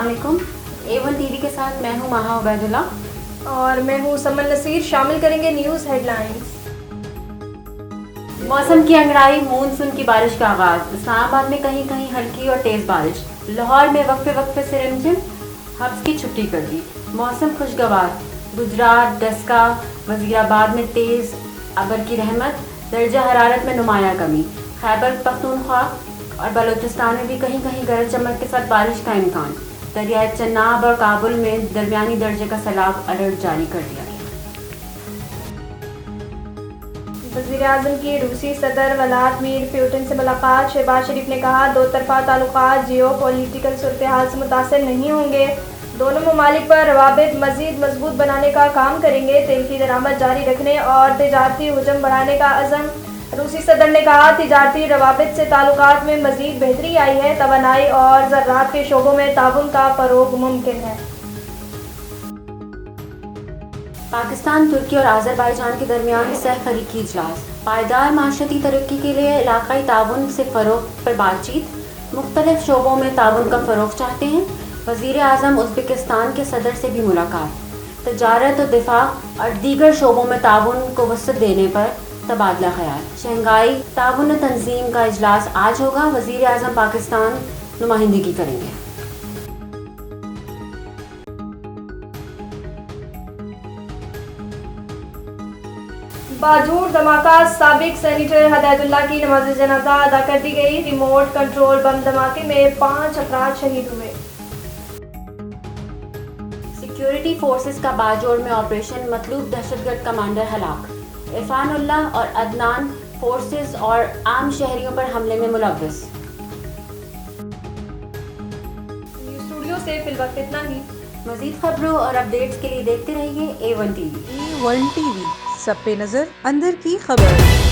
अस्सलाम वालेकुम। A1 TV के साथ मैं हूँ माहा उबैदुल्ला और मैं हूँ समन नसीर। शामिल करेंगे न्यूज़ हेडलाइंस। मौसम की अंगड़ाई, मानसून की बारिश का आगाज। इस्लामाबाद में कहीं कहीं हल्की और तेज बारिश। लाहौर में वक्फे वक्फे से रिमझिम, हफ्स की छुट्टी कर दी। मौसम खुशगवार। गुजरात, डस्का, वजीराबाद में तेज अबर की रहमत। दर्जा हरारत में नुमाया कमी। खैबर पख्तूनख्वा और बलूचिस्तान में भी कहीं कहीं गरज चमक के साथ बारिश का इम्कान। दरियाए चन्नाब और काबुल में दरमियानी दर्जे का सैलाब अलर्ट जारी कर दिया गया। वज़ीर-ए-आज़म की रूसी सदर व्लादिमीर पुतिन से मुलाकात। शहबाज शरीफ ने कहा, दो तरफ़ा ताल्लुकात जियो पॉलिटिकल सूरत-ए-हाल से मुतासिर नहीं होंगे। दोनों ममालिक पर रवाबित मज़ीद मजबूत बनाने का काम करेंगे। तेल की दरामद जारी रखने और तिजारती हजम बढ़ाने का अज़म। रूसी सदर ने कहा, तिजारती रवाबित से ताल्लुकात में मज़ीद बेहतरी आई है। तवानाई और ज़राअत के शोबों में ताउन का फ़रोग़ मुमकिन है। पाकिस्तान, तुर्की और आज़रबाईजान के दरमियान सहफरीकी इजलास। पायदार माशरती तरक्की के लिए इलाकाई ताउन से फ़रोग़ पर बातचीत। मुख्तलिफ शोबों में ताउन का फ़रोग़ चाहते हैं। वज़ीर-ए-आज़म उज़्बेकिस्तान के सदर से भी मुलाकात। तजारत और दिफा और दीगर शोबों में ताउन को वसअत देने पर तबादला ख़याल। शंघाई ताउन तंजीम का इजलास आज होगा। वज़ीर-ए-आज़म पाकिस्तान नुमाइंदगी करेंगे। बाजूड़ धमाका। साबिक सेनेटर हदायतुल्ला की नमाज़ जनाजा अदा कर दी गई। रिमोट कंट्रोल बम धमाके में 5 अफराद शहीद हुए। सिक्योरिटी फोर्सेस का बाजोड़ में ऑपरेशन, मतलूब दहशतगर्द कमांडर हलाक। इरफानुल्लाह और अदनान फोर्सेस और आम शहरियों पर हमले में मुलव्वस। स्टूडियो से फिलवक्त इतना ही। मज़ीद खबरों और अपडेट्स के लिए देखते रहिए A1 टीवी। A1 टीवी, सब पे नजर, अंदर की खबर।